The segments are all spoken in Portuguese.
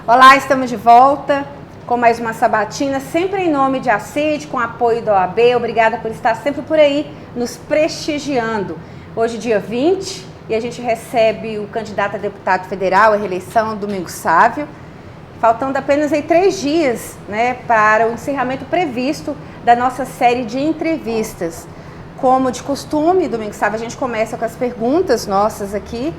Olá, estamos de volta com mais uma sabatina, sempre em nome de ACID, com apoio da OAB. Obrigada por estar sempre por aí, nos prestigiando. Hoje, dia 20, e a gente recebe o candidato a deputado federal à reeleição, Domingos Sávio, faltando apenas 3 dias, né, para o encerramento previsto da nossa série de entrevistas. Como de costume, Domingos Sávio, a gente começa com as perguntas nossas aqui,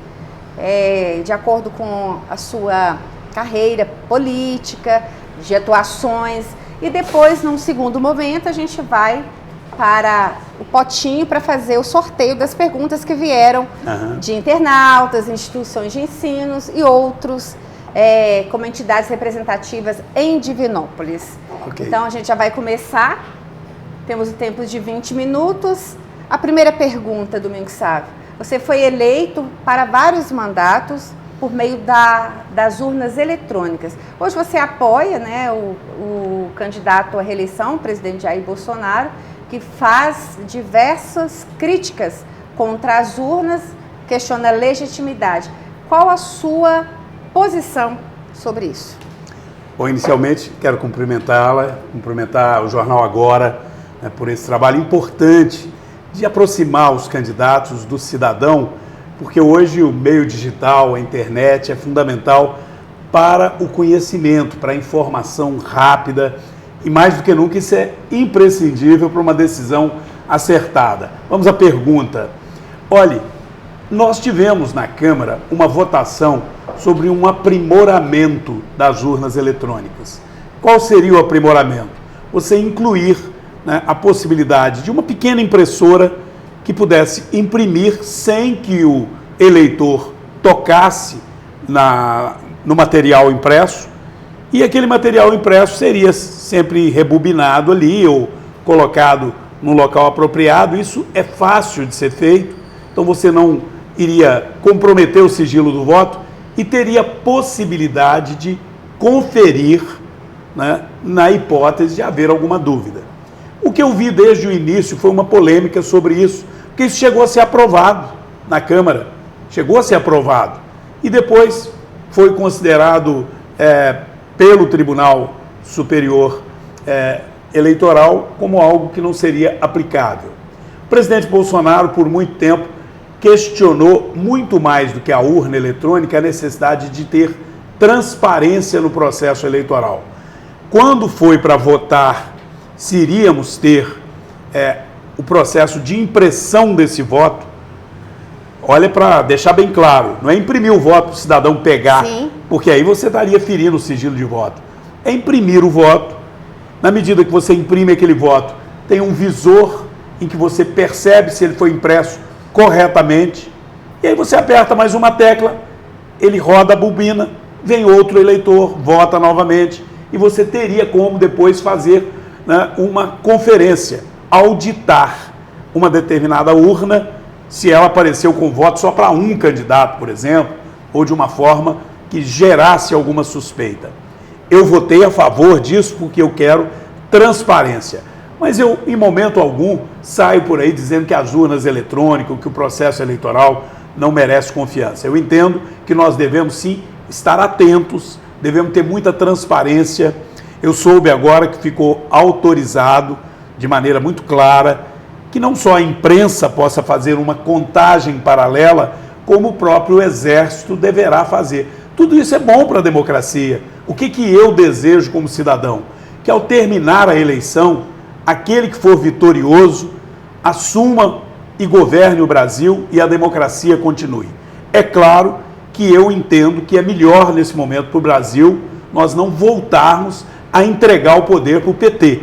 de acordo com a sua carreira política, de atuações, e depois, num segundo momento, a gente vai para o potinho para fazer o sorteio das perguntas que vieram de internautas, instituições de ensino e outros, como entidades representativas em Divinópolis. Okay. Então, a gente já vai começar, temos o tempo de 20 minutos. A primeira pergunta, Domingos Sávio: você foi eleito para vários mandatos por meio das urnas eletrônicas. Hoje você apoia, né, o candidato à reeleição, o presidente Jair Bolsonaro, que faz diversas críticas contra as urnas, questiona a legitimidade. Qual a sua posição sobre isso? Bom, inicialmente quero cumprimentar o Jornal Agora, né, por esse trabalho importante de aproximar os candidatos do cidadão, porque hoje o meio digital, a internet, é fundamental para o conhecimento, para a informação rápida, e mais do que nunca isso é imprescindível para uma decisão acertada. Vamos à pergunta. Olhe, nós tivemos na Câmara uma votação sobre um aprimoramento das urnas eletrônicas. Qual seria o aprimoramento? Você incluir, né, a possibilidade de uma pequena impressora que pudesse imprimir sem que o eleitor tocasse no material impresso, e aquele material impresso seria sempre rebobinado ali ou colocado no local apropriado. Isso é fácil de ser feito, então você não iria comprometer o sigilo do voto e teria possibilidade de conferir, né, na hipótese de haver alguma dúvida. O que eu vi desde o início foi uma polêmica sobre isso, porque isso chegou a ser aprovado na Câmara, chegou a ser aprovado, e depois foi considerado pelo Tribunal Superior Eleitoral como algo que não seria aplicável. O presidente Bolsonaro, por muito tempo, questionou muito mais do que a urna eletrônica a necessidade de ter transparência no processo eleitoral. Quando foi para votar se iríamos ter o processo de impressão desse voto, olha, para deixar bem claro, não é imprimir o voto para o cidadão pegar, sim, porque aí você estaria ferindo o sigilo de voto. É imprimir o voto, na medida que você imprime aquele voto, tem um visor em que você percebe se ele foi impresso corretamente, e aí você aperta mais uma tecla, ele roda a bobina, vem outro eleitor, vota novamente, e você teria como depois fazer, né, uma conferência, auditar uma determinada urna, se ela apareceu com voto só para um candidato, por exemplo, ou de uma forma que gerasse alguma suspeita. Eu votei a favor disso porque eu quero transparência. Mas eu, em momento algum, saio por aí dizendo que as urnas eletrônicas, que o processo eleitoral não merece confiança. Eu entendo que nós devemos, sim, estar atentos, devemos ter muita transparência. Eu soube agora que ficou autorizado, de maneira muito clara, que não só a imprensa possa fazer uma contagem paralela, como o próprio Exército deverá fazer. Tudo isso é bom para a democracia. O que eu desejo como cidadão? Que ao terminar a eleição, aquele que for vitorioso assuma e governe o Brasil e a democracia continue. É claro que eu entendo que é melhor nesse momento para o Brasil nós não voltarmos a entregar o poder para o PT,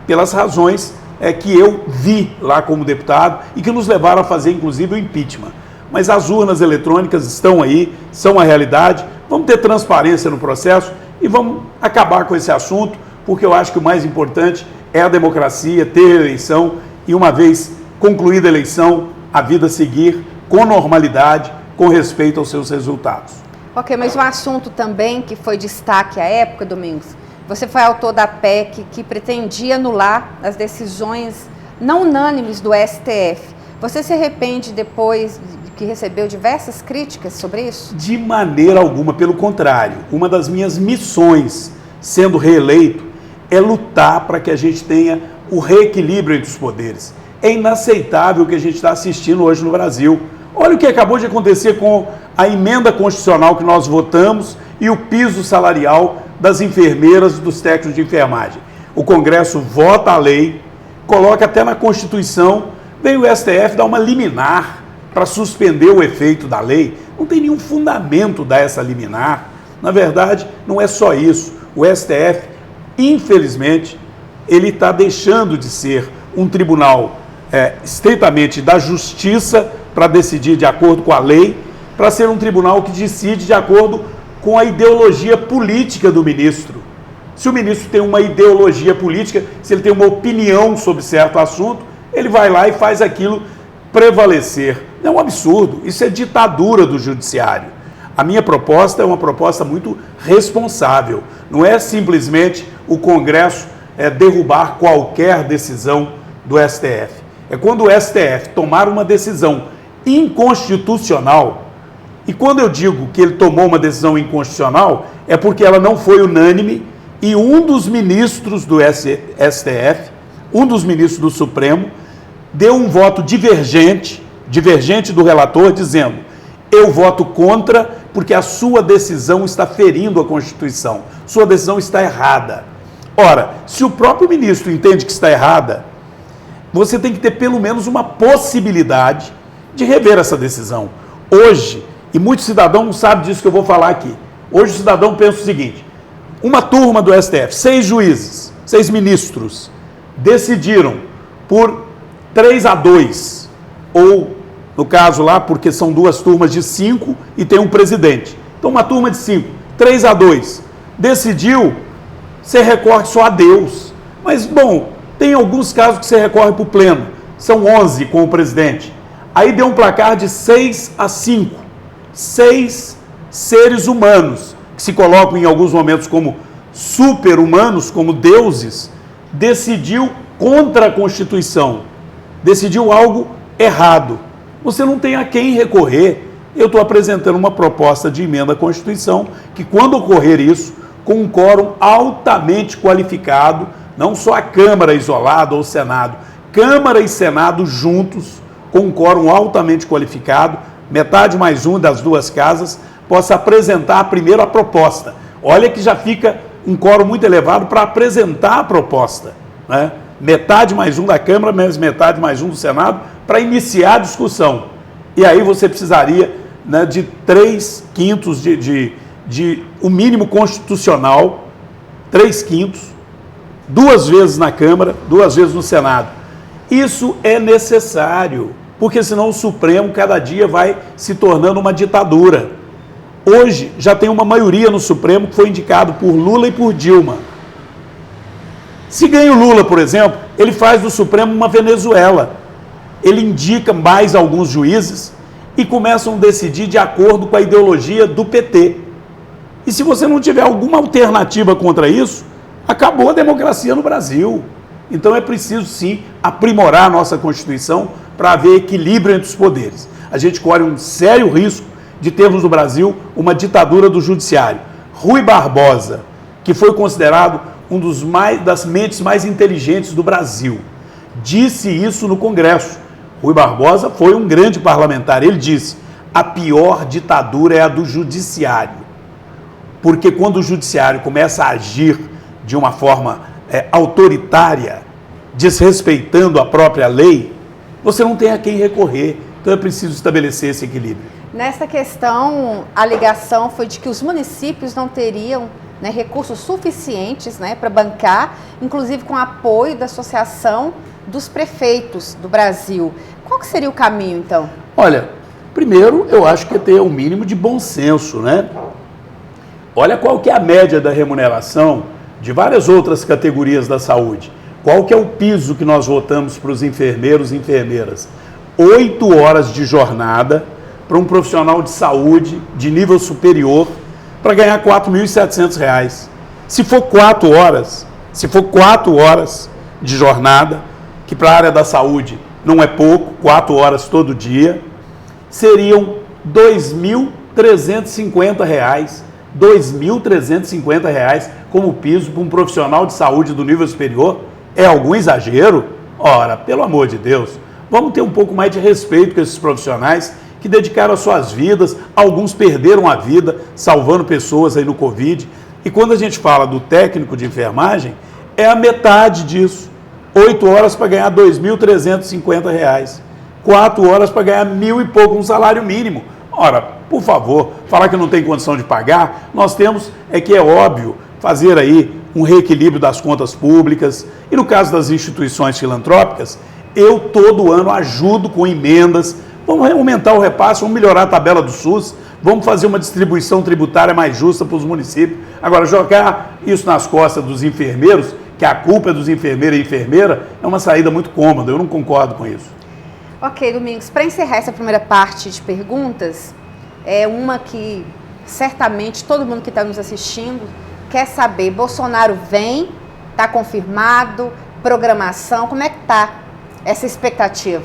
pelas razões que eu vi lá como deputado e que nos levaram a fazer, inclusive, o impeachment. Mas as urnas eletrônicas estão aí, são a realidade. Vamos ter transparência no processo e vamos acabar com esse assunto, porque eu acho que o mais importante é a democracia, ter eleição e, uma vez concluída a eleição, a vida seguir com normalidade, com respeito aos seus resultados. Ok, mas um assunto também que foi destaque à época, Domingos, você foi autor da PEC que pretendia anular as decisões não unânimes do STF. Você se arrepende depois que recebeu diversas críticas sobre isso? De maneira alguma, pelo contrário. Uma das minhas missões, sendo reeleito, é lutar para que a gente tenha o reequilíbrio entre os poderes. É inaceitável o que a gente está assistindo hoje no Brasil. Olha o que acabou de acontecer com a emenda constitucional que nós votamos e o piso salarial das enfermeiras e dos técnicos de enfermagem. O Congresso vota a lei, coloca até na Constituição, vem o STF dar uma liminar para suspender o efeito da lei. Não tem nenhum fundamento dar essa liminar. Na verdade, não é só isso. O STF, infelizmente, ele está deixando de ser um tribunal estritamente da justiça para decidir de acordo com a lei, para ser um tribunal que decide de acordo com a ideologia política do ministro. Se o ministro tem uma ideologia política, se ele tem uma opinião sobre certo assunto, ele vai lá e faz aquilo prevalecer. É um absurdo, isso é ditadura do judiciário. A minha proposta é uma proposta muito responsável, não é simplesmente o Congresso derrubar qualquer decisão do STF. É quando o STF tomar uma decisão inconstitucional, e quando eu digo que ele tomou uma decisão inconstitucional, é porque ela não foi unânime e um dos ministros do STF, um dos ministros do Supremo, deu um voto divergente do relator, dizendo: eu voto contra porque a sua decisão está ferindo a Constituição, sua decisão está errada. Ora, se o próprio ministro entende que está errada, você tem que ter pelo menos uma possibilidade de rever essa decisão. Hoje, e muitos cidadãos não sabem disso que eu vou falar aqui, hoje o cidadão pensa o seguinte: uma turma do STF, 6 juízes, 6 ministros, decidiram por 3-2, ou, no caso lá, porque são 2 turmas de 5 e tem um presidente. Então, uma turma de 5, 3-2, decidiu, você recorre só a Deus. Mas, bom, tem alguns casos que você recorre para o pleno, são 11 com o presidente. Aí deu um placar de 6-5, 6 seres humanos, que se colocam em alguns momentos como super-humanos, como deuses, decidiu contra a Constituição, decidiu algo errado. Você não tem a quem recorrer. Eu estou apresentando uma proposta de emenda à Constituição que, quando ocorrer isso, com um quórum altamente qualificado, não só a Câmara isolada ou o Senado, Câmara e Senado juntos, com um quórum altamente qualificado, metade mais um das 2 casas, possa apresentar primeiro a proposta. Olha que já fica um quórum muito elevado para apresentar a proposta, né? Metade mais um da Câmara, menos metade mais um do Senado, para iniciar a discussão. E aí você precisaria, né, de 3/5 de o mínimo constitucional, 3/5, 2 vezes na Câmara, 2 vezes no Senado. Isso é necessário, porque senão o Supremo cada dia vai se tornando uma ditadura. Hoje já tem uma maioria no Supremo que foi indicado por Lula e por Dilma. Se ganha o Lula, por exemplo, ele faz do Supremo uma Venezuela. Ele indica mais alguns juízes e começam a decidir de acordo com a ideologia do PT. E se você não tiver alguma alternativa contra isso, acabou a democracia no Brasil. Então é preciso, sim, aprimorar a nossa Constituição para haver equilíbrio entre os poderes. A gente corre um sério risco de termos no Brasil uma ditadura do judiciário. Rui Barbosa, que foi considerado das mentes mais inteligentes do Brasil, disse isso no Congresso. Rui Barbosa foi um grande parlamentar. Ele disse: a pior ditadura é a do judiciário. Porque quando o judiciário começa a agir de uma forma autoritária, desrespeitando a própria lei, você não tem a quem recorrer. Então é preciso estabelecer esse equilíbrio. Nessa questão, a alegação foi de que os municípios não teriam, né, recursos suficientes, né, para bancar, inclusive com apoio da Associação dos Prefeitos do Brasil. Qual que seria o caminho, então? Olha, primeiro eu acho que é ter um mínimo de bom senso, né? Olha qual que é a média da remuneração de várias outras categorias da saúde. Qual que é o piso que nós votamos para os enfermeiros e enfermeiras? 8 horas de jornada para um profissional de saúde de nível superior para ganhar R$ 4.700. Se for 4 horas de jornada, que para a área da saúde não é pouco, 4 horas todo dia, seriam R$ 2.350. R$ 2.350 como piso para um profissional de saúde do nível superior? É algum exagero? Ora, pelo amor de Deus, vamos ter um pouco mais de respeito com esses profissionais que dedicaram as suas vidas, alguns perderam a vida salvando pessoas aí no Covid. E quando a gente fala do técnico de enfermagem, é a metade disso. 8 horas para ganhar R$ 2.350. 4 horas para ganhar 1.000 e pouco, um salário mínimo. Ora, por favor, falar que não tem condição de pagar, nós temos, que é óbvio, fazer aí um reequilíbrio das contas públicas. E no caso das instituições filantrópicas, eu todo ano ajudo com emendas. Vamos aumentar o repasse, vamos melhorar a tabela do SUS, vamos fazer uma distribuição tributária mais justa para os municípios. Agora, jogar isso nas costas dos enfermeiros, que a culpa é dos enfermeiros e enfermeira, é uma saída muito cômoda, eu não concordo com isso. Ok, Domingos, para encerrar essa primeira parte de perguntas, é uma que certamente todo mundo que está nos assistindo quer saber. Bolsonaro vem, está confirmado, programação, como é que está essa expectativa?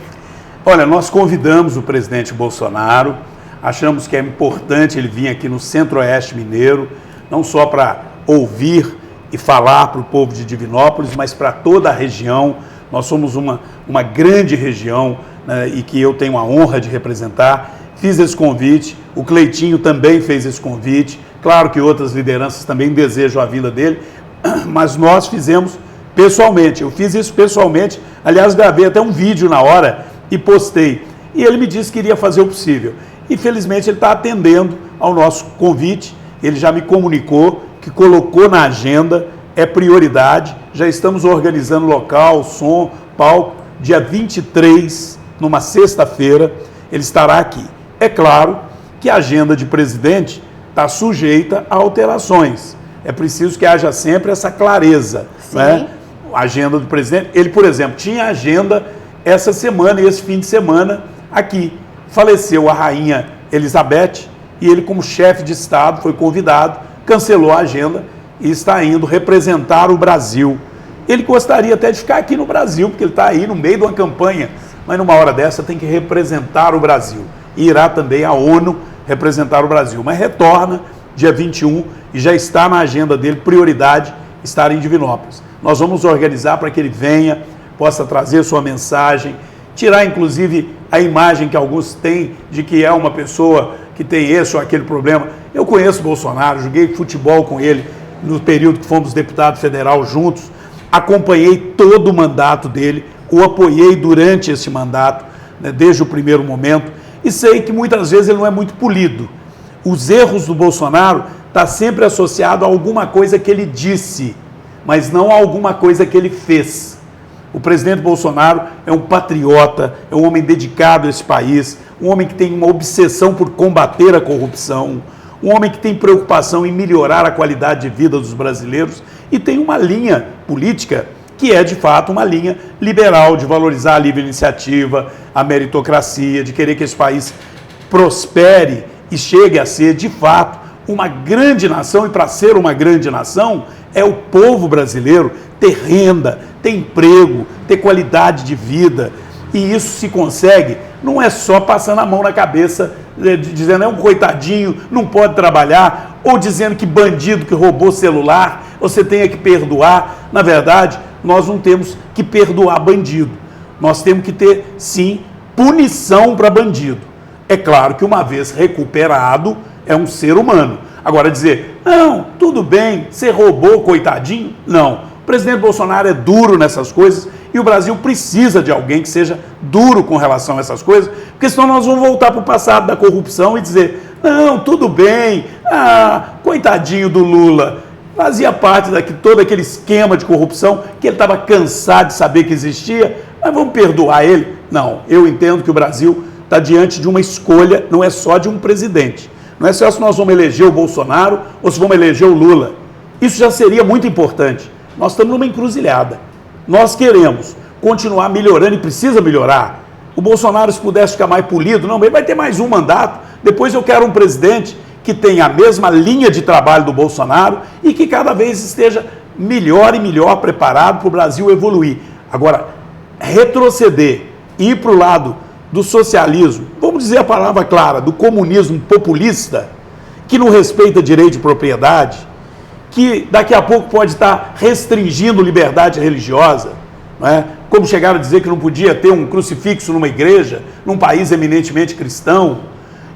Olha, nós convidamos o presidente Bolsonaro, achamos que é importante ele vir aqui no Centro-Oeste Mineiro, não só para ouvir e falar para o povo de Divinópolis, mas para toda a região. Nós somos uma grande região, né, e que eu tenho a honra de representar. Fiz esse convite, o Cleitinho também fez esse convite, claro que outras lideranças também desejam a vinda dele, mas nós fizemos pessoalmente, eu fiz isso pessoalmente, aliás, gravei até um vídeo na hora e postei, e ele me disse que iria fazer o possível. E felizmente ele está atendendo ao nosso convite, ele já me comunicou que colocou na agenda, é prioridade, já estamos organizando local, som, palco, dia 23, numa sexta-feira, ele estará aqui. É claro que a agenda de presidente está sujeita a alterações, é preciso que haja sempre essa clareza, né? A agenda do presidente, ele, por exemplo, tinha agenda essa semana e esse fim de semana aqui. Faleceu a rainha Elizabeth e ele, como chefe de Estado, foi convidado, cancelou a agenda e está indo representar o Brasil. Ele gostaria até de ficar aqui no Brasil, porque ele está aí no meio de uma campanha, mas numa hora dessa tem que representar o Brasil. E irá também a ONU representar o Brasil. Mas retorna dia 21 e já está na agenda dele, prioridade, estar em Divinópolis. Nós vamos organizar para que ele venha, possa trazer sua mensagem, tirar inclusive a imagem que alguns têm de que é uma pessoa que tem esse ou aquele problema. Eu conheço o Bolsonaro, joguei futebol com ele no período que fomos deputado federal juntos, acompanhei todo o mandato dele, o apoiei durante esse mandato, né, desde o primeiro momento, e sei que muitas vezes ele não é muito polido. Os erros do Bolsonaro estão sempre associados a alguma coisa que ele disse, mas não a alguma coisa que ele fez. O presidente Bolsonaro é um patriota, é um homem dedicado a esse país, um homem que tem uma obsessão por combater a corrupção, um homem que tem preocupação em melhorar a qualidade de vida dos brasileiros e tem uma linha política que é, de fato, uma linha liberal, de valorizar a livre iniciativa, a meritocracia, de querer que esse país prospere e chegue a ser, de fato, uma grande nação. E para ser uma grande nação, é o povo brasileiro ter renda, ter emprego, ter qualidade de vida. E isso se consegue, não é só passando a mão na cabeça, dizendo é um coitadinho, não pode trabalhar, ou dizendo que bandido que roubou celular, você tenha que perdoar. Na verdade, nós não temos que perdoar bandido. Nós temos que ter, sim, punição para bandido. É claro que uma vez recuperado, é um ser humano. Agora dizer, não, tudo bem, você roubou, coitadinho, não. O presidente Bolsonaro é duro nessas coisas e o Brasil precisa de alguém que seja duro com relação a essas coisas, porque senão nós vamos voltar para o passado da corrupção e dizer, não, tudo bem, coitadinho do Lula, fazia parte de todo aquele esquema de corrupção que ele estava cansado de saber que existia, mas vamos perdoar ele? Não, eu entendo que o Brasil está diante de uma escolha, não é só de um presidente. Não é só se nós vamos eleger o Bolsonaro ou se vamos eleger o Lula. Isso já seria muito importante. Nós estamos numa encruzilhada. Nós queremos continuar melhorando e precisa melhorar. O Bolsonaro, se pudesse ficar mais polido, não, ele vai ter mais um mandato. Depois eu quero um presidente que tenha a mesma linha de trabalho do Bolsonaro e que cada vez esteja melhor e melhor preparado para o Brasil evoluir. Agora, retroceder, ir para o lado do socialismo, vamos vamos dizer a palavra clara, do comunismo populista, que não respeita direito de propriedade, que daqui a pouco pode estar restringindo liberdade religiosa, não é? Como chegaram a dizer que não podia ter um crucifixo numa igreja, num país eminentemente cristão,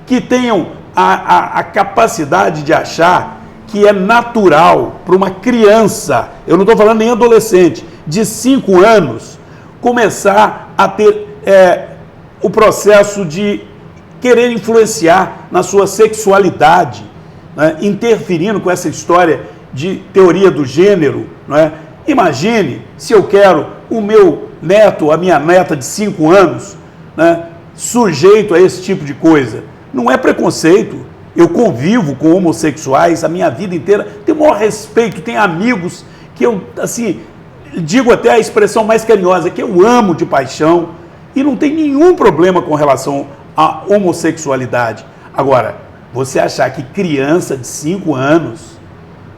que tenham a capacidade de achar que é natural para uma criança, eu não estou falando nem adolescente, de 5 anos, começar a ter o processo de querer influenciar na sua sexualidade, né? Interferindo com essa história de teoria do gênero, não é? Imagine se eu quero o meu neto, a minha neta de 5 anos, né, sujeito a esse tipo de coisa. Não é preconceito. Eu convivo com homossexuais a minha vida inteira, tenho o maior respeito, tenho amigos que eu, assim, digo até a expressão mais carinhosa, que eu amo de paixão, e não tem nenhum problema com relação à homossexualidade. Agora, você achar que criança de 5 anos,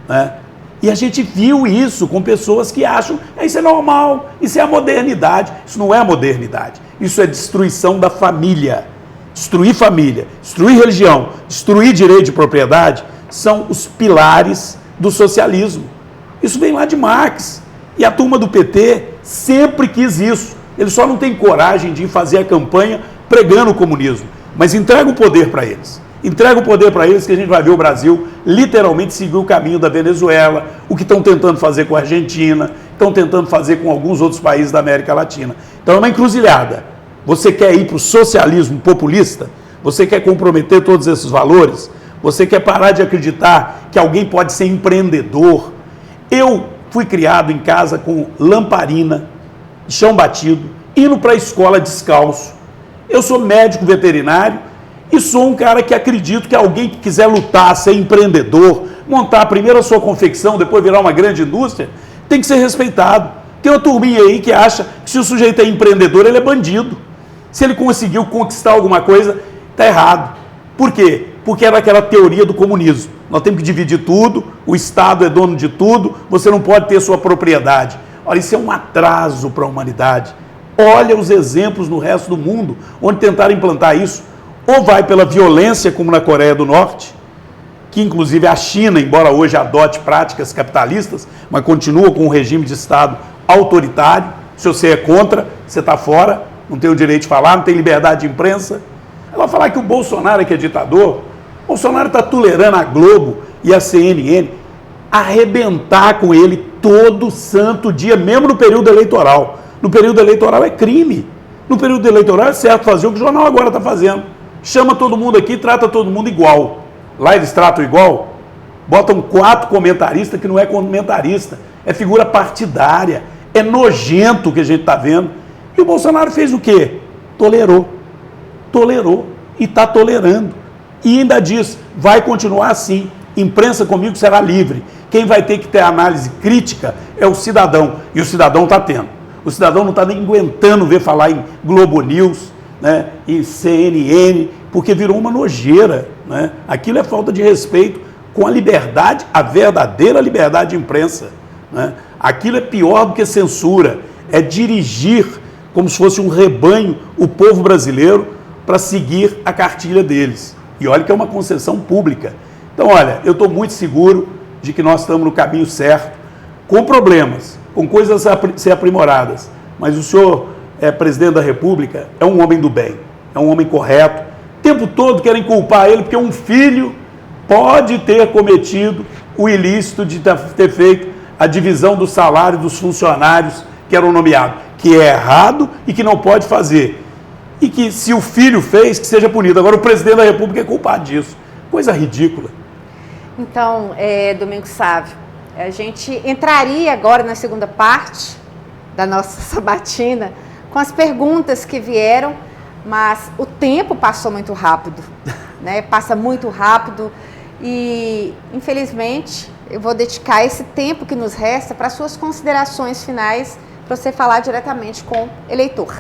né, e a gente viu isso com pessoas que acham que isso é normal, isso é a modernidade. Isso não é a modernidade, isso é destruição da família. Destruir família, destruir religião, destruir direito de propriedade são os pilares do socialismo. Isso vem lá de Marx. E a turma do PT sempre quis isso. Eles só não têm coragem de fazer a campanha pregando o comunismo. Mas entrega o poder para eles. Entrega o poder para eles que a gente vai ver o Brasil literalmente seguir o caminho da Venezuela, o que estão tentando fazer com a Argentina, estão tentando fazer com alguns outros países da América Latina. Então é uma encruzilhada. Você quer ir para o socialismo populista? Você quer comprometer todos esses valores? Você quer parar de acreditar que alguém pode ser empreendedor? Eu fui criado em casa com lamparina, chão batido, indo para a escola descalço. Eu sou médico veterinário e sou um cara que acredito que alguém que quiser lutar, ser empreendedor, montar primeiro a sua confecção, depois virar uma grande indústria, tem que ser respeitado. Tem uma turminha aí que acha que se o sujeito é empreendedor, ele é bandido. Se ele conseguiu conquistar alguma coisa, está errado. Por quê? Porque era aquela teoria do comunismo. Nós temos que dividir tudo, o Estado é dono de tudo, você não pode ter sua propriedade. Olha, isso é um atraso para a humanidade. Olha os exemplos no resto do mundo, onde tentaram implantar isso. Ou vai pela violência, como na Coreia do Norte, que inclusive a China, embora hoje adote práticas capitalistas, mas continua com um regime de Estado autoritário. Se você é contra, você está fora. Não tem o direito de falar, não tem liberdade de imprensa. Ela falar que o Bolsonaro é que é ditador, o Bolsonaro está tolerando a Globo e a CNN arrebentar com ele todo santo dia, mesmo no período eleitoral. No período eleitoral é crime. No período eleitoral é certo fazer o que o Jornal Agora está fazendo. Chama todo mundo aqui, trata todo mundo igual. Lá eles tratam igual. Botam 4 comentaristas que não é comentarista, é figura partidária, é nojento o que a gente está vendo. E o Bolsonaro fez o quê? Tolerou e está tolerando. E ainda diz, vai continuar assim, imprensa comigo será livre. Quem vai ter que ter análise crítica é o cidadão, e o cidadão está tendo. O cidadão não está nem aguentando ver falar em Globo News, né, em CNN, porque virou uma nojeira. Né? Aquilo é falta de respeito com a liberdade, a verdadeira liberdade de imprensa. Né? Aquilo é pior do que censura, é dirigir como se fosse um rebanho, o povo brasileiro, para seguir a cartilha deles. E olha que é uma concessão pública. Então, olha, eu estou muito seguro de que nós estamos no caminho certo, com problemas, com coisas a ser aprimoradas. Mas o senhor, presidente da República, é um homem do bem, é um homem correto. O tempo todo querem culpar ele porque um filho pode ter cometido o ilícito de ter feito a divisão do salário dos funcionários que eram nomeados, que é errado e que não pode fazer. E que se o filho fez, que seja punido. Agora o presidente da República é culpado disso. Coisa ridícula. Então, Domingos Sávio, a gente entraria agora na segunda parte da nossa sabatina com as perguntas que vieram, mas o tempo passou muito rápido, né? Passa muito rápido e, infelizmente, eu vou dedicar esse tempo que nos resta para suas considerações finais, para você falar diretamente com o eleitor.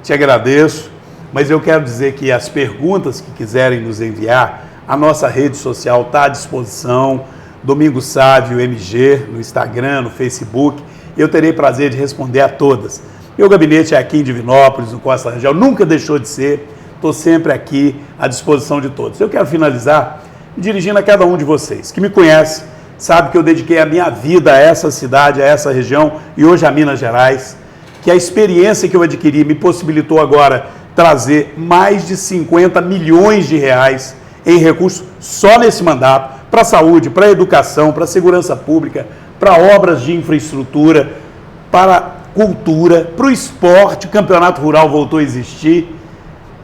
Te agradeço, mas eu quero dizer que as perguntas que quiserem nos enviar, a nossa rede social está à disposição, Domingos Sávio MG, no Instagram, no Facebook, eu terei prazer de responder a todas. Meu gabinete é aqui em Divinópolis, no Costa Rangel, nunca deixou de ser, estou sempre aqui à disposição de todos. Eu quero finalizar dirigindo a cada um de vocês que me conhece, sabe que eu dediquei a minha vida a essa cidade, a essa região e hoje a Minas Gerais, que a experiência que eu adquiri me possibilitou agora trazer mais de 50 milhões de reais em recursos só nesse mandato, para a saúde, para a educação, para a segurança pública, para obras de infraestrutura, para a cultura, para o esporte. O campeonato rural voltou a existir.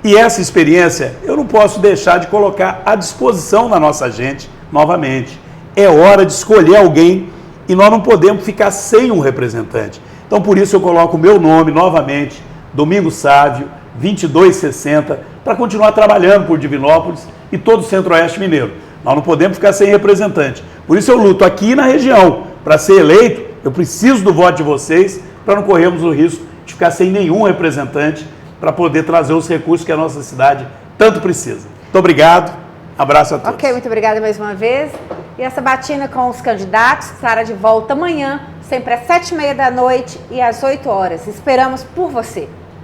E essa experiência eu não posso deixar de colocar à disposição da nossa gente novamente. É hora de escolher alguém e nós não podemos ficar sem um representante. Então, por isso eu coloco o meu nome novamente, Domingos Sávio, 2260, para continuar trabalhando por Divinópolis e todo o Centro-Oeste Mineiro. Nós não podemos ficar sem representante. Por isso eu luto aqui na região. Para ser eleito, eu preciso do voto de vocês para não corrermos o risco de ficar sem nenhum representante para poder trazer os recursos que a nossa cidade tanto precisa. Muito obrigado. Abraço a todos. Ok, muito obrigada mais uma vez. E essa batina com os candidatos estará de volta amanhã, sempre às 7h30 da noite e às 8 horas. Esperamos por você.